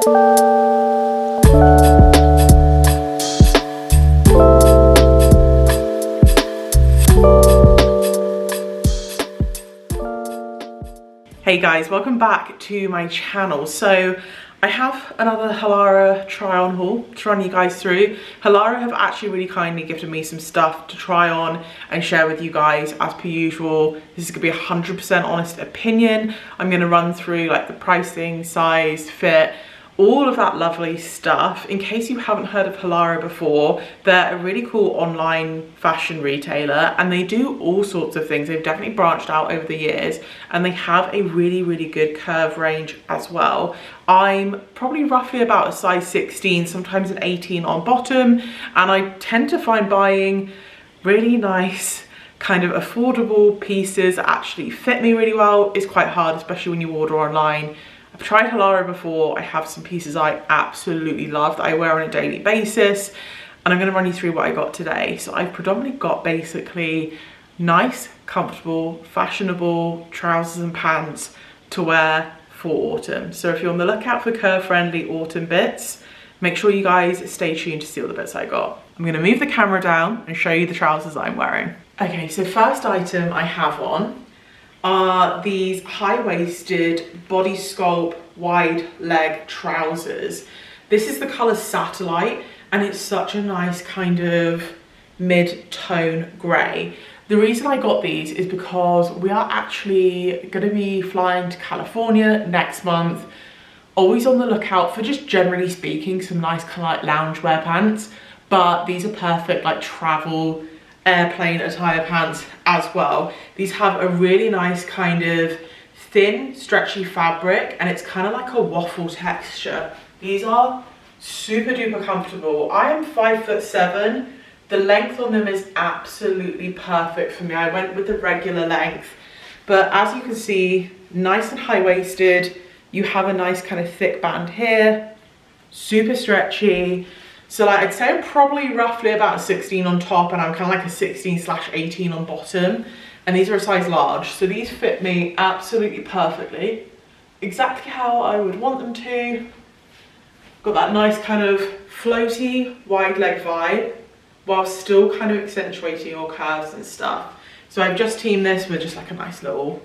Hey guys, welcome back to my channel. So I have another Halara try on haul to run you guys through. Halara have actually really kindly gifted me some stuff to try on and share with you guys as per usual. This is gonna be 100% honest opinion. I'm gonna run through like the pricing, size, fit, all of that lovely stuff. In case you haven't heard of Halara before, they're a really cool online fashion retailer and they do all sorts of things. They've definitely branched out over the years and they have a really good curve range as well. I'm probably roughly about a size 16, sometimes an 18 on bottom, and I tend to find buying really nice kind of affordable pieces that actually fit me really well is quite hard, especially when you order online. I've tried Halara before. I have some pieces I absolutely love that I wear on a daily basis, and I'm going to run you through what I got today. So I've predominantly got basically nice, comfortable, fashionable trousers and pants to wear for autumn. So if you're on the lookout for curve-friendly autumn bits, make sure you guys stay tuned to see all the bits I got. I'm going to move the camera down and show you the trousers I'm wearing. Okay, so first item I have on are these high-waisted body sculpt wide leg trousers. This is the colour Satellite and it's such a nice kind of mid-tone grey. The reason I got these is because we are actually going to be flying to California next month. Always on the lookout for, just generally speaking, some nice kind of like loungewear pants, but these are perfect like travel airplane attire pants as well. These have a really nice kind of thin stretchy fabric and it's kind of like a waffle texture. These are super duper comfortable. I am 5'7". The length on them is absolutely perfect for me. I went with the regular length, but as you can see, nice and high-waisted. You have a nice kind of thick band here, super stretchy. So like I'd say I'm probably roughly about a 16 on top and I'm kind of like a 16/18 on bottom. And these are a size large. So these fit me absolutely perfectly. Exactly how I would want them to. Got that nice kind of floaty wide leg vibe while still kind of accentuating your curves and stuff. So I've just teamed this with just like a nice little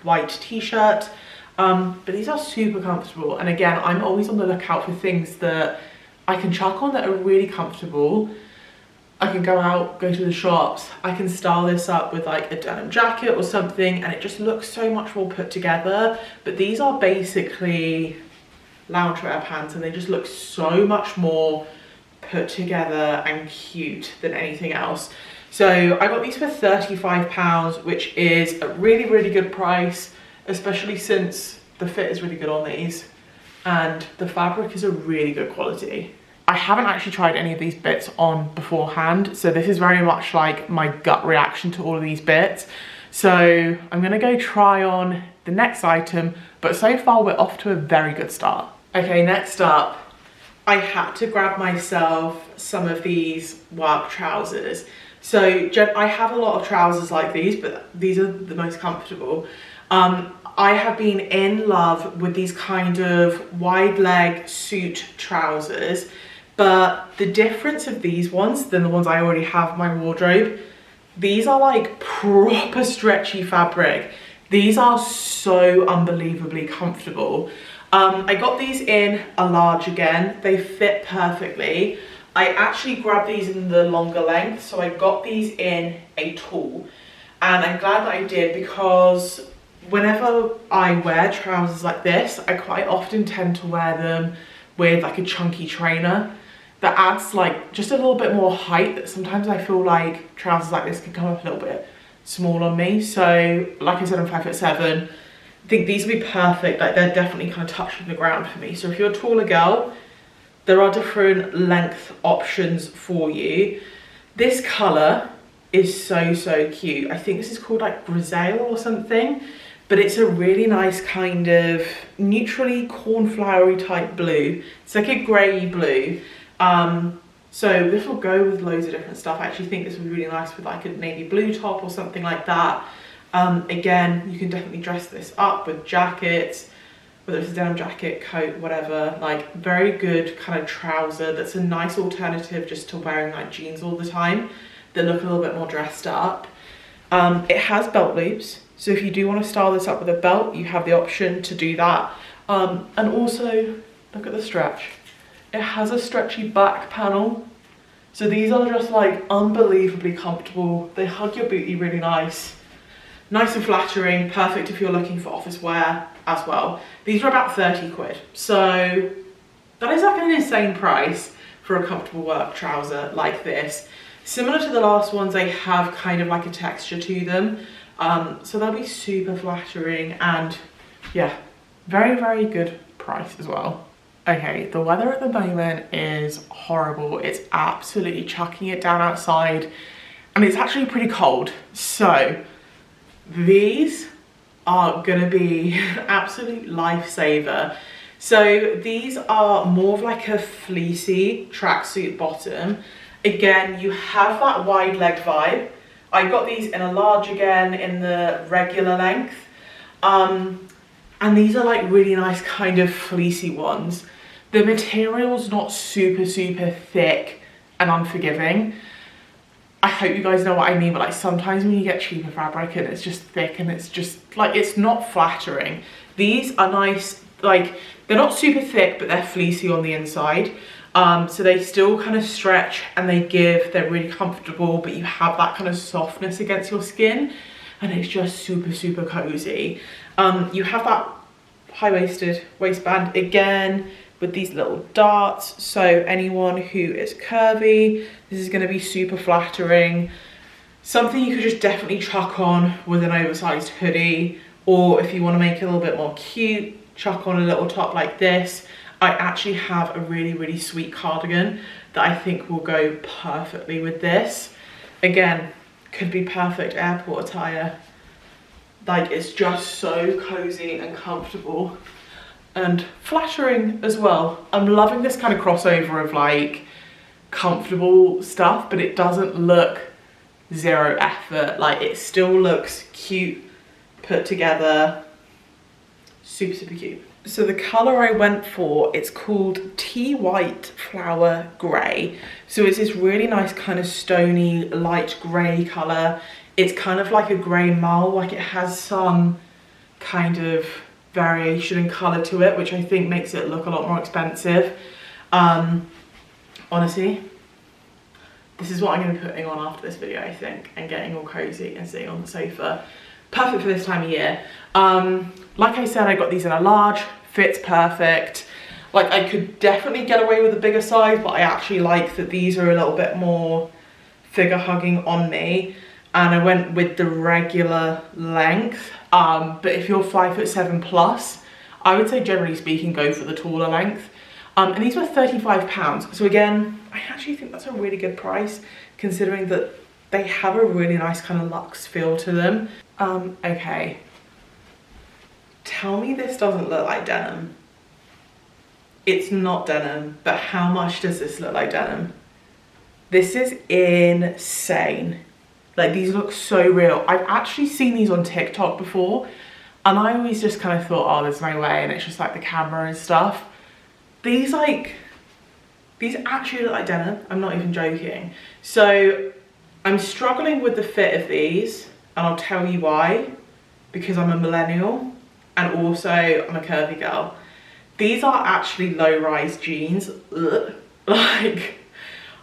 white t-shirt. But these are super comfortable. And again, I'm always on the lookout for things that I can chuck on that are really comfortable. I can go out, go to the shops, I can style this up with like a denim jacket or something and it just looks so much more put together. But these are basically loungewear pants and they just look so much more put together and cute than anything else. So I got these for £35, which is a really good price, especially since the fit is really good on these and the fabric is a really good quality. I haven't actually tried any of these bits on beforehand, so this is very much like my gut reaction to all of these bits. So I'm gonna go try on the next item, but so far we're off to a very good start. Okay, next up, I had to grab myself some of these work trousers. So I have a lot of trousers like these, but these are the most comfortable. I have been in love with these kind of wide leg suit trousers, but the difference of these ones than the ones I already have in my wardrobe, these are like proper stretchy fabric. These are so unbelievably comfortable. I got these in a large again. They fit perfectly. I actually grabbed these in the longer length, so I got these in a tall. And I'm glad that I did because whenever I wear trousers like this, I quite often tend to wear them with like a chunky trainer that adds like just a little bit more height. That sometimes I feel like trousers like this can come up a little bit small on me. So like I said, I'm 5'7". I think these would be perfect. Like they're definitely kind of touching the ground for me. So if you're a taller girl, there are different length options for you. This color is so cute. I think this is called like Grisaille or something, but it's a really nice kind of neutrally cornflowery type blue. It's like a grey blue. So this will go with loads of different stuff. I actually think this would be really nice with like a navy blue top or something like that. Again, you can definitely dress this up with jackets. whether it's a denim jacket, coat, whatever, like very good kind of trouser that's a nice alternative just to wearing like jeans all the time that look a little bit more dressed up. It has belt loops, so if you do want to style this up with a belt, you have the option to do that. And also, look at the stretch. It has a stretchy back panel. So these are just like unbelievably comfortable. They hug your booty really nice. Nice and flattering, perfect if you're looking for office wear as well. These are about 30 quid. So that is like an insane price for a comfortable work trouser like this. Similar to the last ones, they have kind of like a texture to them. So they'll be super flattering and yeah, very, very good price as well. Okay, the weather at the moment is horrible. It's absolutely chucking it down outside and it's actually pretty cold. So these are gonna be an absolute lifesaver. So these are more of like a fleecy tracksuit bottom. Again, you have that wide leg vibe. I got these in a large again in the regular length. And these are like really nice kind of fleecy ones. The material's not super, super thick and unforgiving. I hope you guys know what I mean, but like sometimes when you get cheaper fabric and it's just thick and it's just like, it's not flattering. These are nice, like they're not super thick, but they're fleecy on the inside. So they still kind of stretch and they're really comfortable, but you have that kind of softness against your skin and it's just super, super cozy. You have that high-waisted waistband again with these little darts. So anyone who is curvy, this is going to be super flattering. Something you could just definitely chuck on with an oversized hoodie, or if you want to make it a little bit more cute, chuck on a little top like this. I actually have a really, really sweet cardigan that I think will go perfectly with this. Again, could be perfect airport attire. Like it's just so cozy and comfortable and flattering as well. I'm loving this kind of crossover of like comfortable stuff, but it doesn't look zero effort. Like it still looks cute, put together, super, super cute. So the colour I went for, it's called Tea White Flower Grey. So it's this really nice kind of stony light grey colour. It's kind of like a grey mull, like it has some kind of variation in colour to it, which I think makes it look a lot more expensive. Honestly, this is what I'm going to be putting on after this video, I think, and getting all cozy and sitting on the sofa. Perfect for this time of year. Like I said, I got these in a large, fits perfect. Like I could definitely get away with a bigger size, but I actually like that these are a little bit more figure hugging on me. And I went with the regular length. But if you're 5'7" plus, I would say generally speaking, go for the taller length. And these were £35. So again, I actually think that's a really good price considering that they have a really nice kind of luxe feel to them. Okay. Tell me this doesn't look like denim. It's not denim, but how much does this look like denim? This is insane. Like these look so real. I've actually seen these on TikTok before and I always just kind of thought, oh, there's no way, and it's just like the camera and stuff. These actually look like denim. I'm not even joking. So I'm struggling with the fit of these and I'll tell you why. Because I'm a millennial and also I'm a curvy girl. These are actually low-rise jeans. Ugh. Like,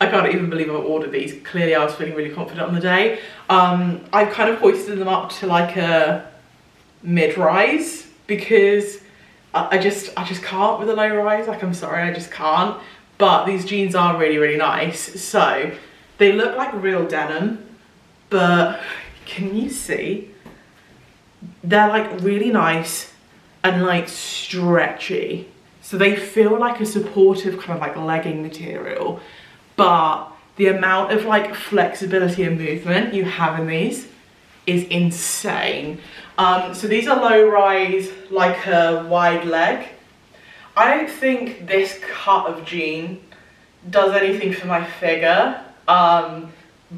I can't even believe I ordered these. Clearly I was feeling really confident on the day. I've kind of hoisted them up to like a mid-rise because I just can't with a low-rise. Like, I'm sorry, I just can't. But these jeans are really, really nice. So they look like real denim, but can you see? They're like really nice and like stretchy. So they feel like a supportive kind of like legging material, but the amount of like flexibility and movement you have in these is insane. So these are low rise, like a wide leg. I don't think this cut of jean does anything for my figure, but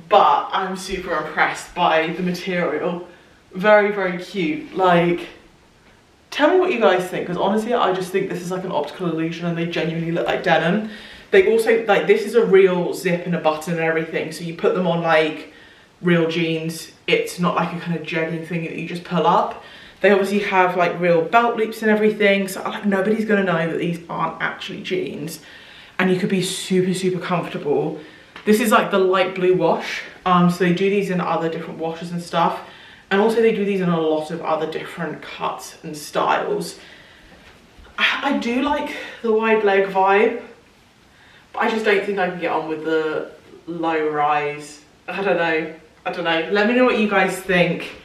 I'm super impressed by the material. Very, very cute. Like, Tell me what you guys think, because honestly I just think this is like an optical illusion and they genuinely look like denim. They also, like, this is a real zip and a button and everything, so you put them on like real jeans. It's not like a kind of jegging thing that you just pull up. They obviously have like real belt loops and everything, so like nobody's gonna know that these aren't actually jeans, and you could be super, super comfortable. This is like the light blue wash, so they do these in other different washes and stuff. And also they do these in a lot of other different cuts and styles. I do like the wide leg vibe, but I just don't think I can get on with the low rise. I don't know. Let me know what you guys think.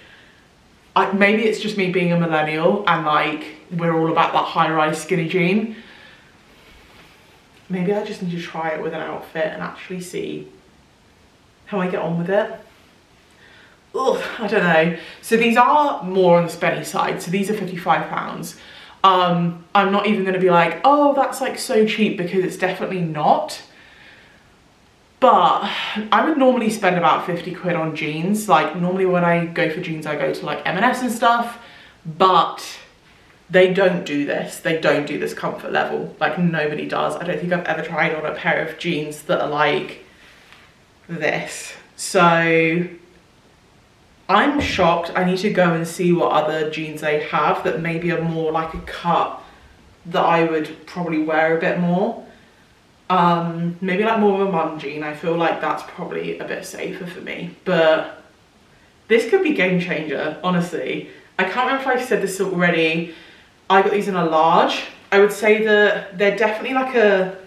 Maybe it's just me being a millennial and like we're all about that high rise skinny jean. Maybe I just need to try it with an outfit and actually see how I get on with it. Ugh, I don't know. So these are more on the spenny side. So these are £55. I'm not even going to be like, oh, that's like so cheap, because it's definitely not. But I would normally spend about 50 quid on jeans. Like normally when I go for jeans, I go to like M&S and stuff, but they don't do this. They don't do this comfort level. Like nobody does. I don't think I've ever tried on a pair of jeans that are like this. So I'm shocked. I need to go and see what other jeans they have that maybe are more like a cut that I would probably wear a bit more. Maybe like more of a mum jean. I feel like that's probably a bit safer for me, but this could be game changer, honestly. I can't remember if I've said this already. I got these in a large. I would say that they're definitely like a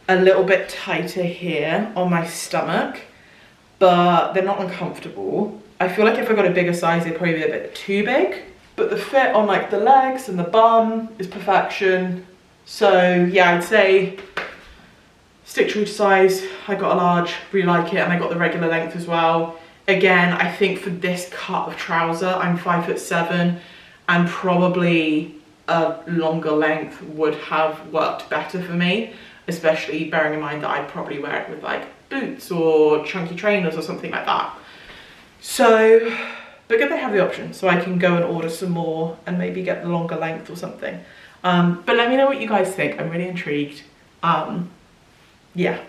little bit tighter here on my stomach, but they're not uncomfortable. I feel like if I got a bigger size, they'd probably be a bit too big, but the fit on like the legs and the bum is perfection. So yeah, I'd say stick true to size. I got a large, really like it, and I got the regular length as well. Again, I think for this cut of trouser, I'm 5'7", and probably a longer length would have worked better for me, especially bearing in mind that I'd probably wear it with like boots or chunky trainers or something like that. So, but good they have the option, so I can go and order some more and maybe get the longer length or something. But let me know what you guys think. I'm really intrigued. Yeah,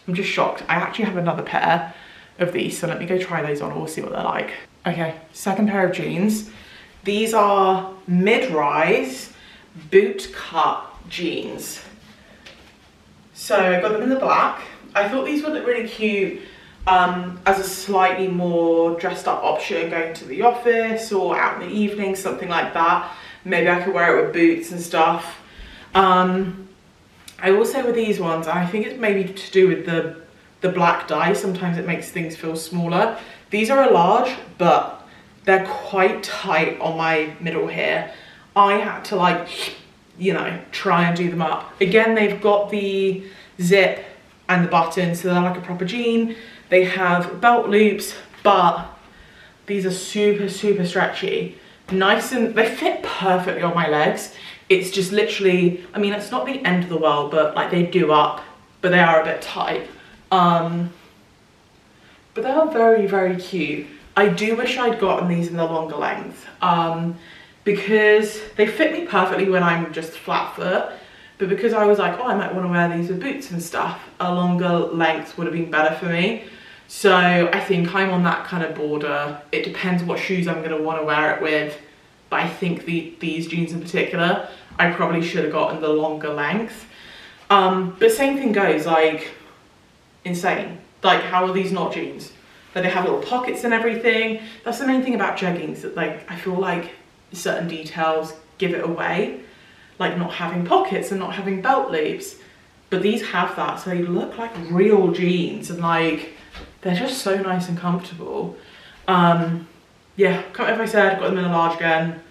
I'm just shocked. I actually have another pair of these, so let me go try those on and we'll see what they're like. Okay, second pair of jeans. These are mid-rise boot cut jeans. So I got them in the black. I thought these would look really cute as a slightly more dressed up option going to the office or out in the evening, something like that. Maybe I could wear it with boots and stuff. I will say with these ones, I think it's maybe to do with the black dye. Sometimes it makes things feel smaller. These are a large, but they're quite tight on my middle here. I had to like, you know, try and do them up. Again, they've got the zip and the button, so they're like a proper jean. They have belt loops, but these are super, super stretchy. Nice, and they fit perfectly on my legs. It's just literally, I mean, it's not the end of the world, but like they do up, but they are a bit tight. But they are very, very cute. I do wish I'd gotten these in the longer length, because they fit me perfectly when I'm just flat foot. But because I was like, oh, I might want to wear these with boots and stuff, a longer length would have been better for me. So I think I'm on that kind of border. It depends what shoes I'm going to want to wear it with. But I think these jeans in particular, I probably should have gotten the longer length. But same thing goes, like, insane. Like, how are these not jeans? Like, they have little pockets and everything. That's the main thing about jeggings, that like, I feel like certain details give it away. Like not having pockets and not having belt loops. But these have that, so they look like real jeans, and like, they're just so nice and comfortable. Yeah, can't remember if I said, got them in a large again.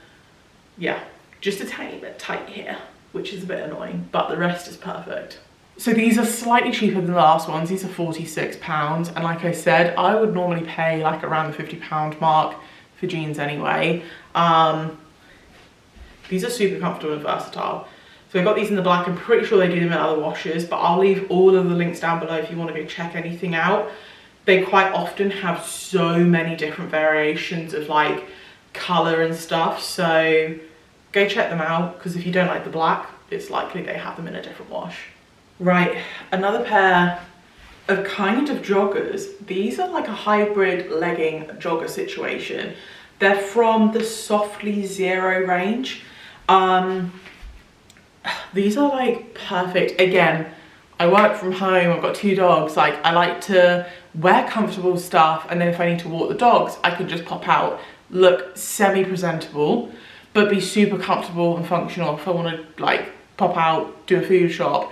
Yeah, just a tiny bit tight here, which is a bit annoying, but the rest is perfect. So these are slightly cheaper than the last ones. These are £46, and like I said, I would normally pay like around the £50 mark for jeans anyway. These are super comfortable and versatile. So I got these in the black. I'm pretty sure they do them in other washes, but I'll leave all of the links down below if you want to go check anything out. They quite often have so many different variations of like colour and stuff, so go check them out, because if you don't like the black, it's likely they have them in a different wash. Right, another pair of kind of joggers. These are like a hybrid legging jogger situation. They're from the Softlyzero range. These are like perfect. Again, I work from home, I've got 2 dogs, like I like to wear comfortable stuff, and then if I need to walk the dogs, I can just pop out, look semi-presentable, but be super comfortable and functional. If I want to like pop out, do a food shop,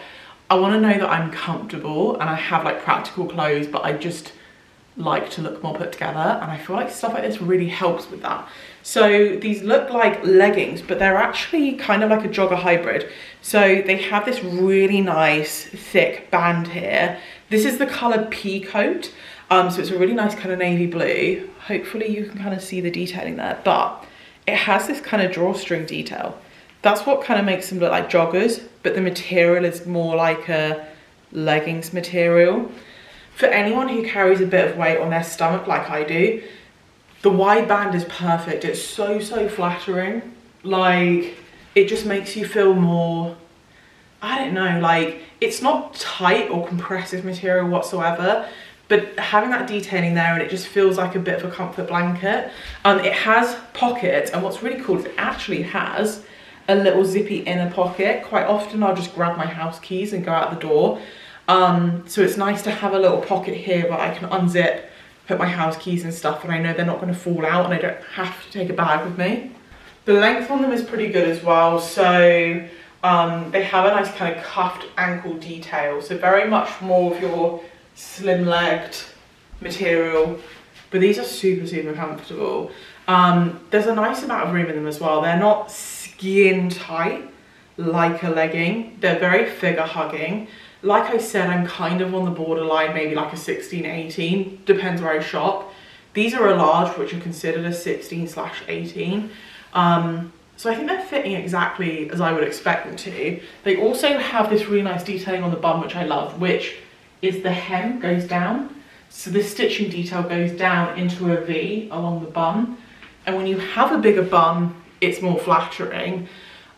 I want to know that I'm comfortable and I have like practical clothes, but I just like to look more put together, and I feel like stuff like this really helps with that. So these look like leggings, but they're actually kind of like a jogger hybrid. So they have this really nice thick band here. This is the color Peacoat, so it's a really nice kind of navy blue. Hopefully you can kind of see the detailing there, but it has this kind of drawstring detail. That's what kind of makes them look like joggers, but the material is more like a leggings material. For anyone who carries a bit of weight on their stomach like I do, the wide band is perfect. It's so flattering. Like, it just makes you feel more, I don't know, like, it's not tight or compressive material whatsoever, but having that detailing there, and it just feels like a bit of a comfort blanket. It has pockets, and what's really cool is it actually has a little zippy inner pocket. Quite often I'll just grab my house keys and go out the door. So it's nice to have a little pocket here where I can unzip, put my house keys and stuff, and I know they're not going to fall out and I don't have to take a bag with me. The length on them is pretty good as well. So they have a nice kind of cuffed ankle detail. So very much more of your slim-legged material, but these are super comfortable. There's a nice amount of room in them as well. They're not skin tight like a legging. They're very figure hugging. Like I said, I'm kind of on the borderline, maybe like a 16, 18, depends where I shop. These are a large, which are considered a 16/18. So I think they're fitting exactly as I would expect them to. They also have this really nice detailing on the bum, which I love, which is the hem goes down. So the stitching detail goes down into a V along the bum. And when you have a bigger bum, it's more flattering.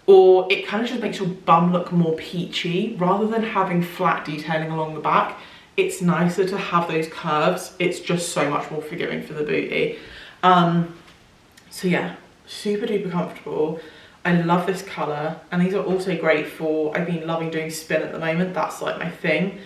Or it kind of just makes your bum look more peachy. Rather than having flat detailing along the back, it's nicer to have those curves. It's just so much more forgiving for the booty. So yeah, super duper comfortable. I love this colour, and these are also great for, I've been loving doing spin at the moment. That's like my thing.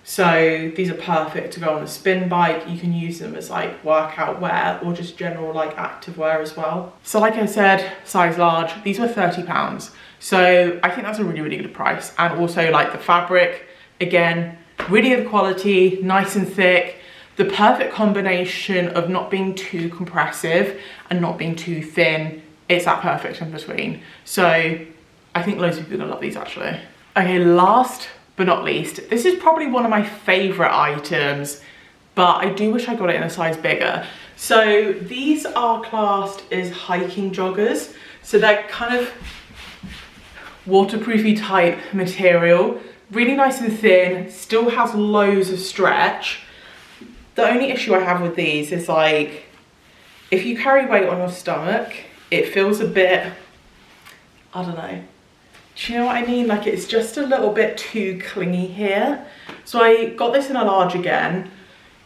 So these are perfect to go on a spin bike. You can use them as like workout wear or just general like active wear as well. So like I said, size large, these were £30. So I think that's a really good price. And also like the fabric, again, really good quality, nice and thick. The perfect combination of not being too compressive and not being too thin. It's that perfect in between. So I think loads of people are gonna love these actually. Okay, last but not least, this is probably one of my favorite items, but I do wish I got it in a size bigger. So these are classed as hiking joggers. So they're kind of waterproofy type material, really nice and thin, still has loads of stretch. The only issue I have with these is like, if you carry weight on your stomach, it feels a bit, I don't know. Do you know what I mean? Like it's just a little bit too clingy here. So I got this in a large again.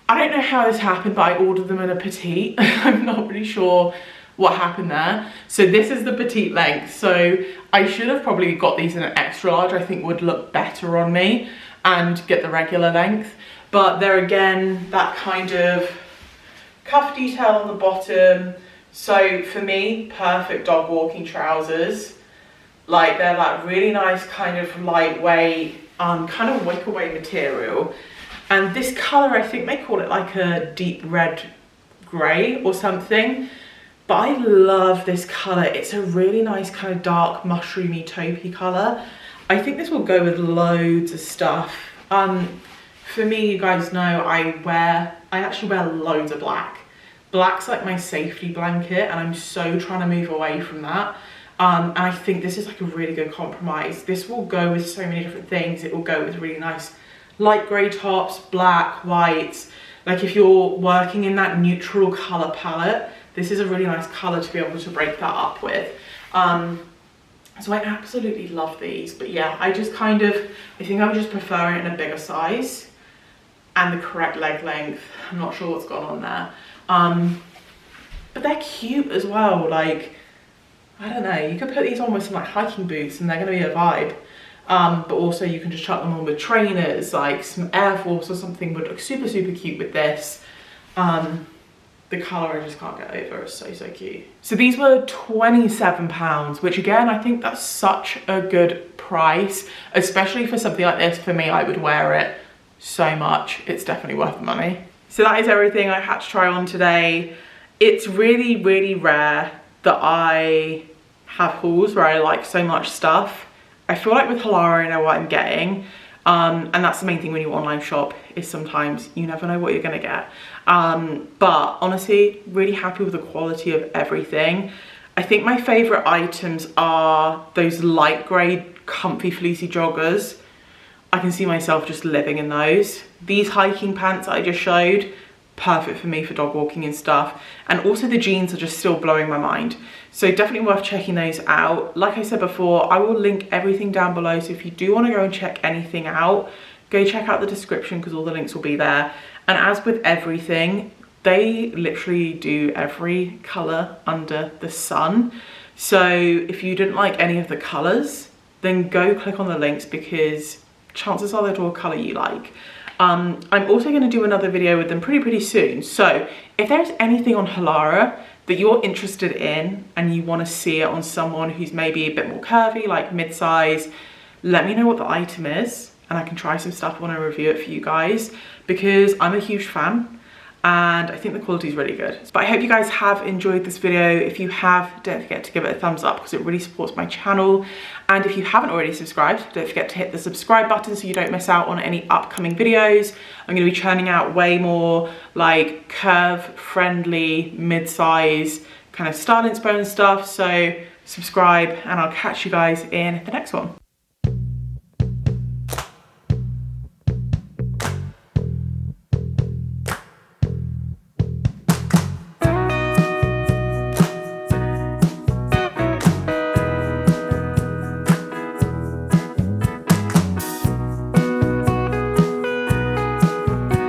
I don't know how this happened, but I ordered them in a petite. I'm not really sure what happened there. So this is the petite length. So I should have probably got these in an extra large. I think would look better on me and get the regular length. But they're again, that kind of cuff detail on the bottom. So for me, perfect dog walking trousers. Like they're like really nice kind of lightweight, kind of wick away material. And this color, I think they call it like a deep red gray or something. But I love this color. It's a really nice kind of dark mushroomy taupey color. I think this will go with loads of stuff. For me, you guys know I actually wear loads of black. Black's like my safety blanket, and I'm so trying to move away from that. And I think this is like a really good compromise. This will go with so many different things. It will go with really nice light grey tops, black, whites. Like if you're working in that neutral colour palette, this is a really nice colour to be able to break that up with. So I absolutely love these, but yeah, I think I would just prefer it in a bigger size and the correct leg length. I'm not sure what's gone on there. But they're cute as well. Like, I don't know, you could put these on with some like hiking boots and they're gonna be a vibe. But also you can just chuck them on with trainers, like some Air Force or something would look super, super cute with this. The colour I just can't get over, it's so, so cute. So these were £27, which again, I think that's such a good price, especially for something like this. For me, I would wear it so much. It's definitely worth the money. So that is everything I had to try on today. It's really, really rare that I have hauls where I like so much stuff. I feel like with Halara I know what I'm getting. And that's the main thing when you online shop, is sometimes you never know what you're gonna get. But honestly, really happy with the quality of everything. I think my favorite items are those light grey comfy fleecy joggers. I can see myself just living in those. These hiking pants that I just showed, perfect for me for dog walking and stuff. And also the jeans are just still blowing my mind. So definitely worth checking those out. Like I said before, I will link everything down below. So if you do want to go and check anything out, go check out the description because all the links will be there. And as with everything, they literally do every colour under the sun. So if you didn't like any of the colours, then go click on the links because chances are they'll do a colour you like. I'm also going to do another video with them pretty soon. So if there's anything on Halara that you're interested in and you want to see it on someone who's maybe a bit more curvy, like mid-size, let me know what the item is and I can try some stuff when I review it for you guys, because I'm a huge fan and I think the quality is really good. But I hope you guys have enjoyed this video. If you have, don't forget to give it a thumbs up because it really supports my channel. And if you haven't already subscribed, don't forget to hit the subscribe button so you don't miss out on any upcoming videos. I'm going to be churning out way more like curve friendly, mid-size kind of style inspo and stuff. So subscribe and I'll catch you guys in the next one.